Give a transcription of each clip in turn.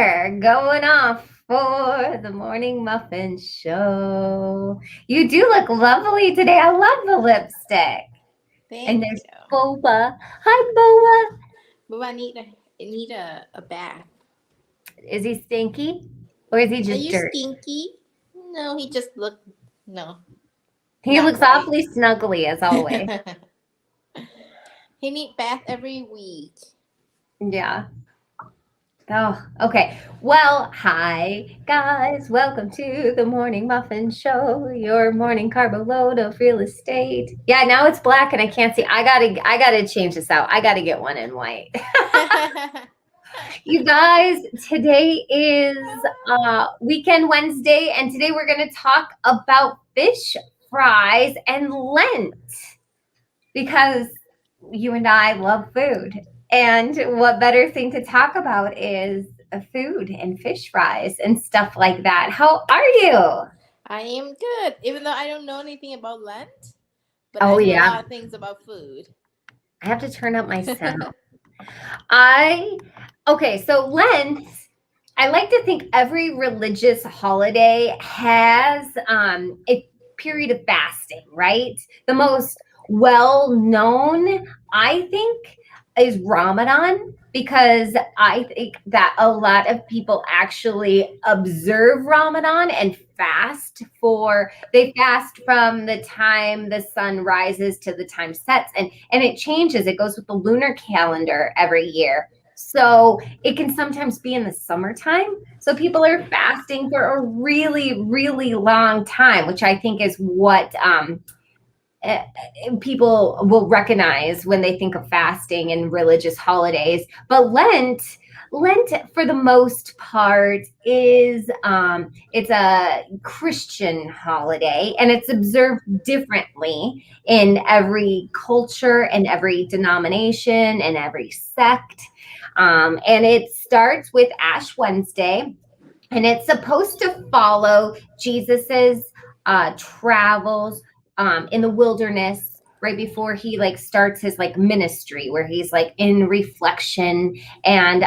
Summer going off for the morning muffin show. You do look lovely today. I love the lipstick. And Thank there's you. Boba. Hi, Boba. But I need a bath. Is he stinky or is he Are just you dirty? stinky? No, he just looked no, He not looks right. awfully snuggly as always. He need bath every week. Yeah. Oh, okay. Well, hi guys. Welcome to the Morning Muffin Show, your morning carbo load of real estate. Yeah, now it's black and I can't see. I gotta change this out. I gotta get one in white. You guys, today is weekend Wednesday, and today we're gonna talk about fish fries and Lent because you and I love food. And what better thing to talk about is food and fish fries and stuff like that. How are you? I am good, even though I don't know anything about Lent, but I Oh, know a yeah. lot of things about food. I have to turn up my sound. I, okay, so Lent, I like to think every religious holiday has a period of fasting, right? The most well known, I think, is Ramadan because I think that a lot of people actually observe Ramadan and they fast from the time the sun rises to the time sets, and it changes. It goes with the lunar calendar every year. So it can sometimes be in the summertime. So people are fasting for a really, really long time, which I think is what eh, people will recognize when they think of fasting and religious holidays. But Lent, for the most part, is it's a Christian holiday, and it's observed differently in every culture and every denomination and every sect. And it starts with Ash Wednesday, and it's supposed to follow Jesus's travels in the wilderness right before he like starts his like ministry where he's like in reflection. And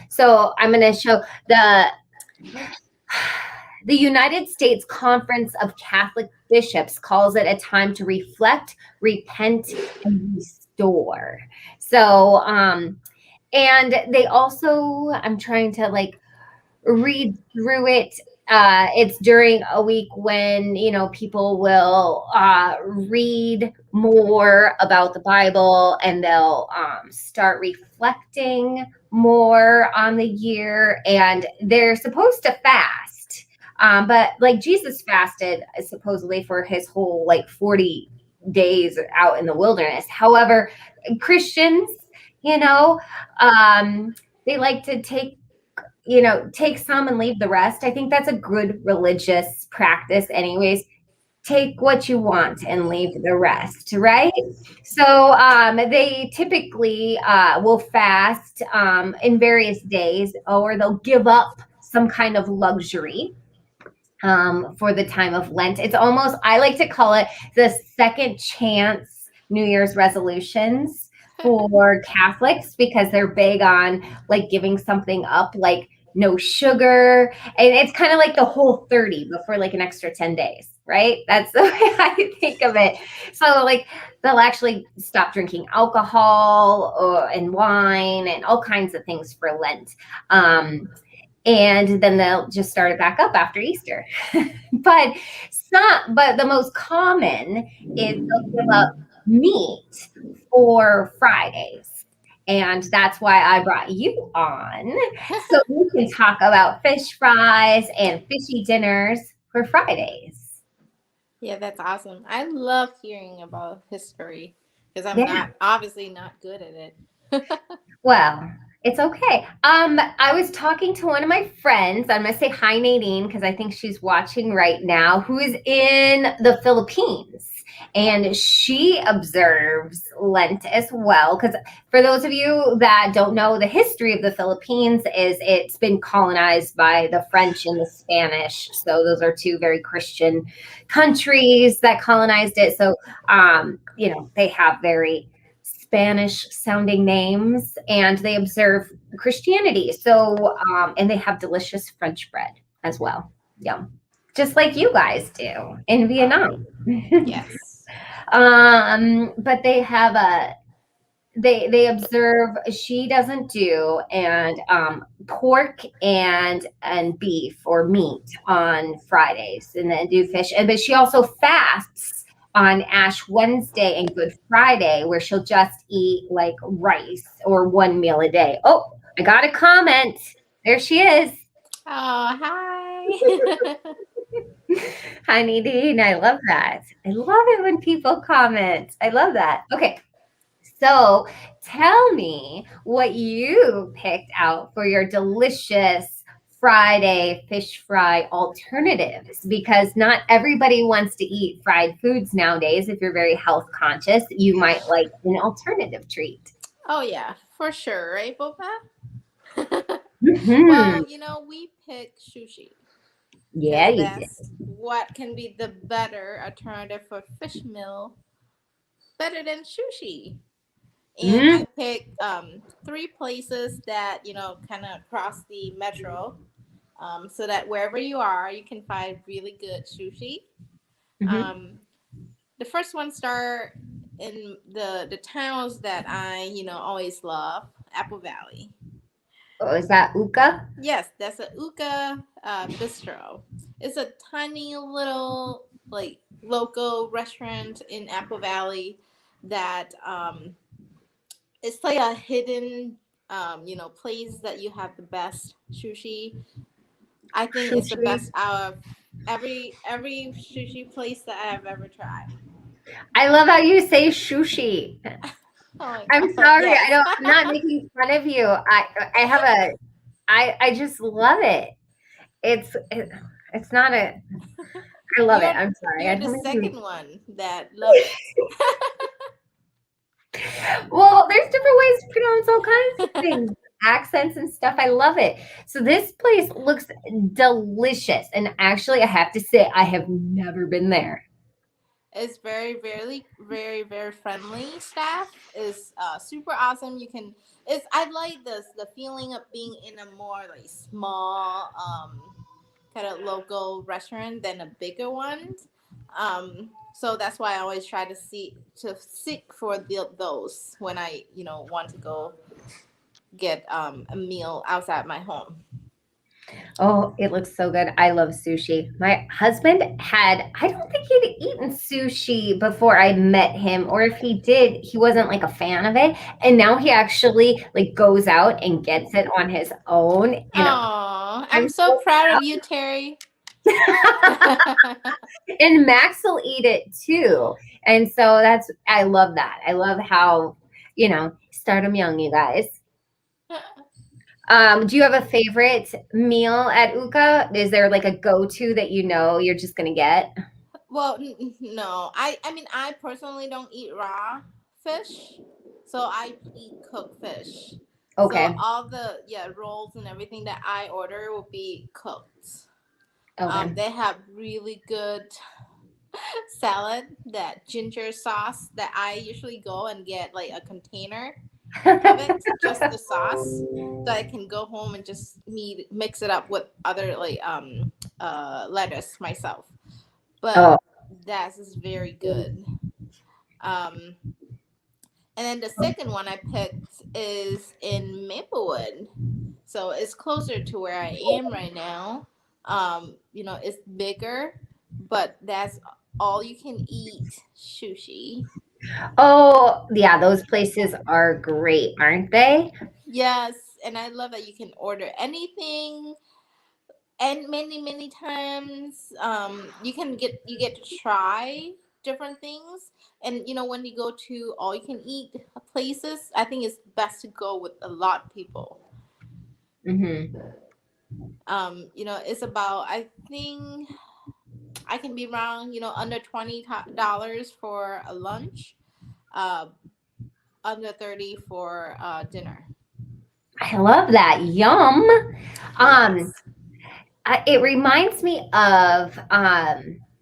so I'm going to show the United States Conference of Catholic Bishops calls it a time to reflect, repent, and restore. So and they also, I'm trying to like read through it. It's during a week when people will read more about the Bible, and they'll start reflecting more on the year, and they're supposed to fast. But like Jesus fasted supposedly for his whole like 40 days out in the wilderness. However, Christians, you know, they like to take some and leave the rest. I think that's a good religious practice, anyways. Take what you want and leave the rest, right? So they typically will fast in various days, or they'll give up some kind of luxury for the time of Lent. It's almost, I like to call it the second chance New Year's resolutions for Catholics because they're big on like giving something up, like no sugar. And it's kind of like the whole 30 before like an extra 10 days, right? That's the way I think of it. So, like, they'll actually stop drinking alcohol and wine and all kinds of things for Lent. And then they'll just start it back up after Easter. But the most common is they'll give up meat for Fridays. And that's why I brought you on. So we can talk about fish fries and fishy dinners for Fridays. Yeah, that's awesome. I love hearing about history because I'm Yeah. not obviously not good at it. Well, it's okay. I was talking to one of my friends. I'm gonna say hi, Nadine, because I think she's watching right now, who is in the Philippines. And she observes Lent as well. Because for those of you that don't know, the history of the Philippines is it's been colonized by the French and the Spanish. So those are two very Christian countries that colonized it. So they have very Spanish sounding names, and they observe Christianity. So, and they have delicious French bread as well. Yum. Just like you guys do in Oh, Vietnam. yes. But they have a they observe she doesn't do and pork and beef or meat on Fridays and then do fish. But she also fasts on Ash Wednesday and Good Friday, where she'll just eat like rice or one meal a day. Oh, I got a comment. There she is. Oh, hi. Honey Dean, I love that. I love it when people comment. I love that. Okay, so tell me what you picked out for your delicious Friday fish fry alternatives, because not everybody wants to eat fried foods nowadays. If you're very health conscious, you might like an alternative treat. Oh, yeah, for sure, right, Boba? Hmm. Well, we pick sushi Yeah, because you did. that's what can be the better alternative for fish meal, better than sushi. And Mm-hmm. I picked three places that kind of cross the metro, so that wherever you are, you can find really good sushi. Um, the first one start in the towns that I always love, Apple Valley. Oh, is that Uka? Yes, that's a Uka bistro. It's a tiny little like local restaurant in Apple Valley that it's like a hidden place that you have the best sushi. I think it's the Sushi. best out of every sushi place that I have ever tried. I love how you say sushi. Oh my I'm god, sorry. I yes. don't. I'm not making fun of you. I have a. I just love it. It's not a. I love it. you're I'm sorry. I you're the don't mean second one that love it. well, there's different ways to pronounce all kinds of things, accents and stuff. I love it. So this place looks delicious, and actually, I have to say, I have never been there. It's very, very, very, very friendly. Staff is super awesome. You can. It's. I like this the feeling of being in a more like small, kind of local restaurant than a bigger one. So that's why I always try to seek for those when I want to go get a meal outside my home. Oh, it looks so good. I love sushi. My husband had, I don't think he'd eaten sushi before I met him, or if he did, he wasn't like a fan of it. And now he actually like goes out and gets it on his own. And Oh, I'm I'm so so proud of you, Terry. and Max will eat it too. And so I love that. I love how, start them young, you guys. Do you have a favorite meal at Uka? Is there like a go-to that you're just gonna get? Well, no. I mean, I personally don't eat raw fish, so I eat cooked fish. So Okay. all the rolls and everything that I order will be cooked. Okay. They have really good salad, that ginger sauce that I usually go and get like a container of it, just the sauce, so I can go home and just mix it up with other like lettuce myself. But Oh, that is very good. Um, and then the second one I picked is in Maplewood, so it's closer to where I am right now. It's bigger, but that's all you can eat sushi. oh, yeah, those places are great, aren't they? Yes, and I love that you can order anything and many times you get to try different things. And when you go to all you can eat places, I think it's best to go with a lot of people. Hmm. It's about, I think, I can be wrong, under $20 for a lunch, uh under 30 for dinner. I love that. Yum. Um, Yes. it reminds me of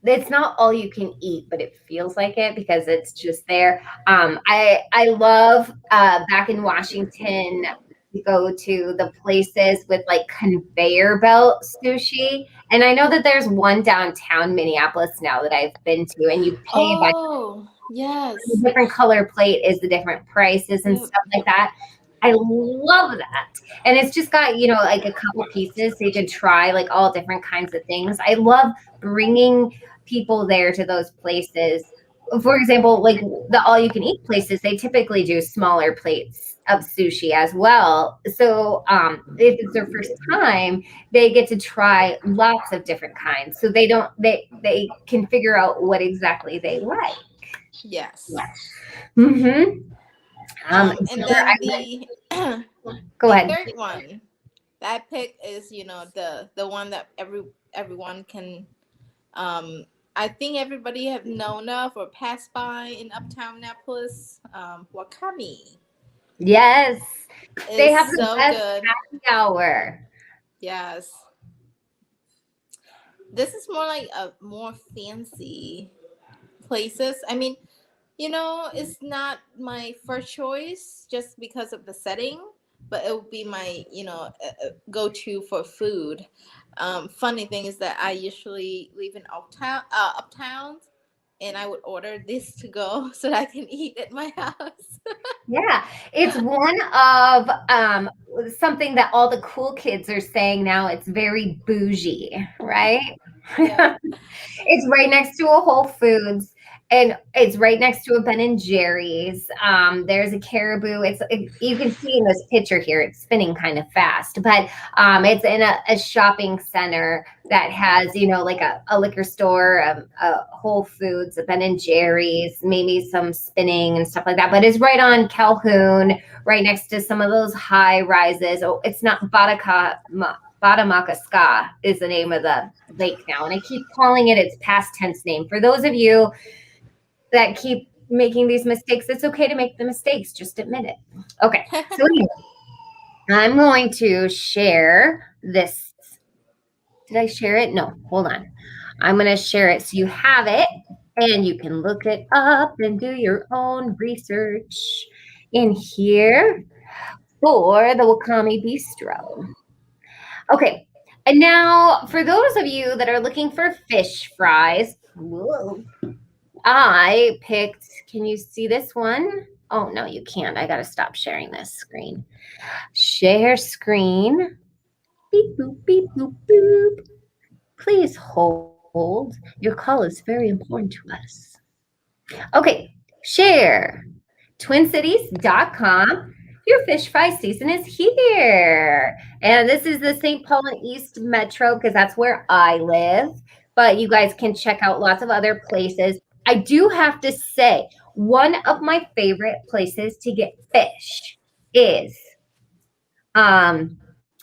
it's not all you can eat, but it feels like it because it's just there. I love back in Washington to go to the places with like conveyor belt sushi. And I know that there's one downtown Minneapolis now that I've been to, and you pay by Oh, the yes. different color plate is the different prices and Yep. stuff like that. I love that. And it's just got, like a couple pieces so you can try like all different kinds of things. I love bringing people there to those places. For example, like the all you can eat places, they typically do smaller plates of sushi as well. So if it's their first time, they get to try lots of different kinds. So they can figure out what exactly they like. Yes. Mm-hmm. And Sure, then the go the ahead. third one that I pick is, the one that everyone can, um I think everybody have known of or passed by in Uptown Annapolis. Wakami Yes, they is have the so best good. happy hour. Yes. This is more like a more fancy places. I mean, it's not my first choice just because of the setting, but it would be my, go to for food. Funny thing is that I usually live in uptown, and I would order this to go so that I can eat at my house. Yeah, it's one of something that all the cool kids are saying now. It's very bougie, right? Yeah. It's right next to a Whole Foods, and it's right next to a Ben and Jerry's. There's a Caribou. You can see in this picture here, it's spinning kind of fast, but it's in a shopping center that has, like a liquor store, a Whole Foods, a Ben and Jerry's, maybe some spinning and stuff like that. But it's right on Calhoun, right next to some of those high rises. Oh, it's not Batamakaska is the name of the lake now, and I keep calling it its past tense name. For those of you that keep making these mistakes, it's okay to make the mistakes. Just admit it. Okay, so anyway, I'm going to share this. Did I share it? No, hold on. I'm going to share it so you have it and you can look it up and do your own research in here for the Wakami Bistro. Okay. And now, for those of you that are looking for fish fries, whoa, I picked. Can you see this one? Oh, no, you can't. I got to stop sharing this screen. Share screen. Beep, boop, beep, boop, boop. Please hold. Your call is very important to us. Okay, share. TwinCities.com. Your fish fry season is here. And this is the St. Paul and East Metro because that's where I live. But you guys can check out lots of other places. I do have to say, one of my favorite places to get fish is, and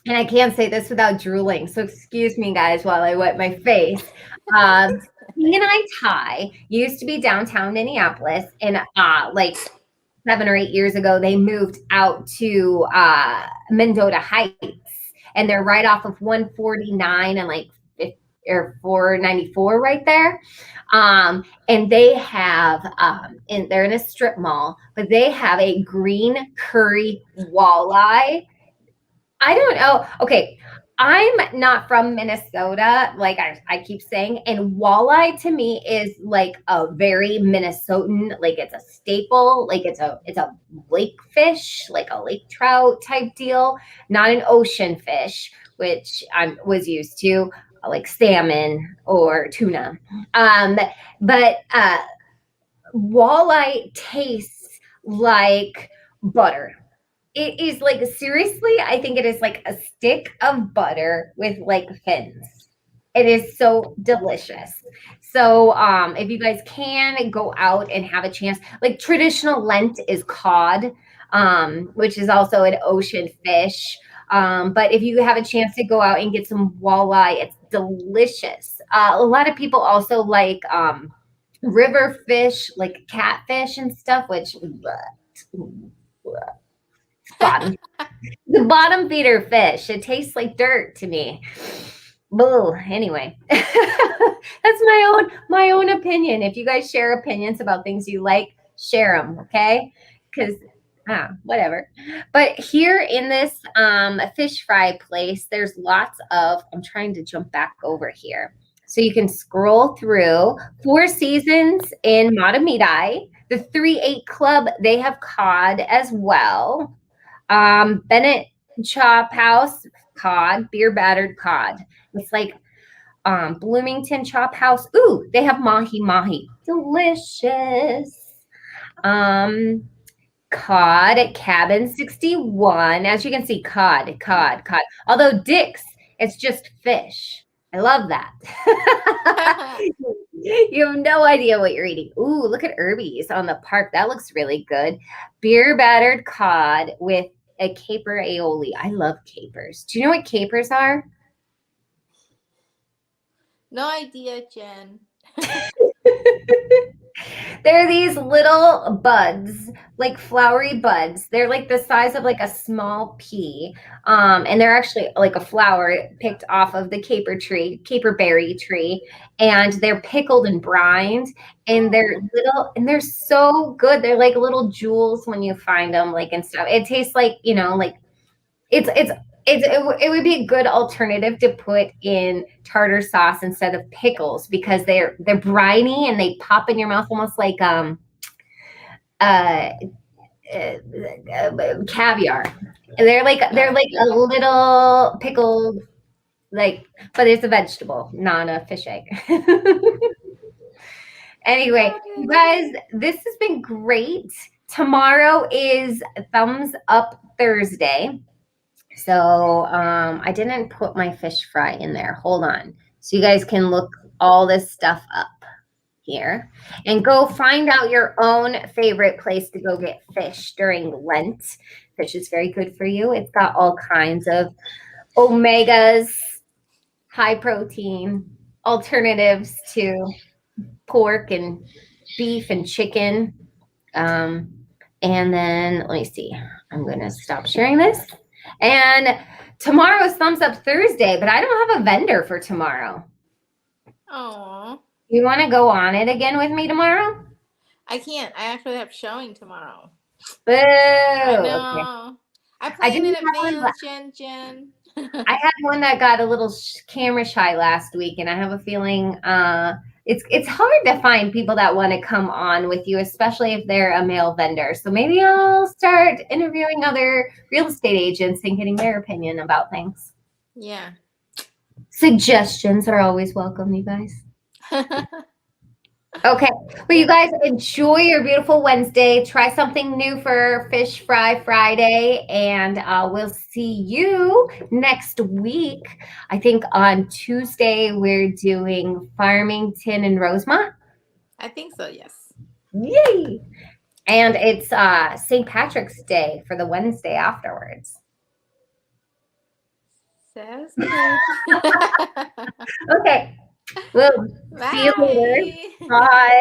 I can't say this without drooling. So excuse me, guys, while I wipe my face. Um, King and I Thai used to be downtown Minneapolis, and like 7 or 8 years ago, they moved out to Mendota Heights, and they're right off of 149 and like or 494 right there. And they have, and they're in a strip mall, but they have a green curry walleye. I don't know. Okay. I'm not from Minnesota, like I keep saying, and walleye to me is like a very Minnesotan, like it's a staple, like it's a lake fish, like a lake trout type deal, not an ocean fish, which I was used to, like salmon or tuna. Um, but walleye tastes like butter. It is like seriously, I think it is like a stick of butter with like fins. It is so delicious. So if you guys can go out and have a chance, like traditional Lent is cod, which is also an ocean fish. But if you have a chance to go out and get some walleye, it's delicious. A lot of people also like river fish, like catfish and stuff, which bottom the bottom feeder fish. It tastes like dirt to me. Boo. Anyway, that's my own opinion. If you guys share opinions about things you like, share them, okay? Because whatever. But here in this fish fry place, there's lots of. I'm trying to jump back over here, so you can scroll through Four Seasons in Matamidi. The 3-8 Club, they have cod as well. Bennett Chop House cod, beer battered cod. It's like Bloomington Chop House. Ooh, they have mahi mahi. Delicious. Um, cod at Cabin 61. As you can see, cod. Although Dick's, it's just fish. I love that. You have no idea what you're eating. Ooh, look at Irby's on the park. That looks really good. Beer battered cod with a caper aioli. I love capers. Do you know what capers are? No idea, Jen. They're these little buds, like flowery buds. They're like the size of like a small pea. And they're actually like a flower picked off of the caperberry tree, and they're pickled and brined, and they're Oh. little and they're so good. They're like little jewels when you find them, like and stuff. It tastes like, like it's it would be a good alternative to put in tartar sauce instead of pickles because they're briny and they pop in your mouth almost like uh, caviar. And they're like a little pickled, like, but it's a vegetable, not a fish egg. Anyway, you guys, this has been great. Tomorrow is Thumbs Up Thursday. So I didn't put my fish fry in there. Hold on. So you guys can look all this stuff up here and go find out your own favorite place to go get fish during Lent. Fish is very good for you. It's got all kinds of omegas, high protein alternatives to pork and beef and chicken. And then let me see. I'm going to stop sharing this. And tomorrow is Thumbs Up Thursday, but I don't have a vendor for tomorrow. Oh. You want to go on it again with me tomorrow? I can't. I actually have showing tomorrow. Boo. I Okay. know. I I plan in didn't have one. advance, Jen. I had one that got a little camera shy last week, and I have a feeling it's hard to find people that want to come on with you, especially if they're a male vendor. So maybe I'll start interviewing other real estate agents and getting their opinion about things. Yeah. Suggestions are always welcome, you guys. Okay. Well, you guys enjoy your beautiful Wednesday. Try something new for Fish Fry Friday, and we'll see you next week. I think on Tuesday we're doing Farmington and Rosemont. I think so, yes. Yay! And it's St. Patrick's Day for the Wednesday afterwards. Sounds good. Okay. We'll see you later. Bye. Bye.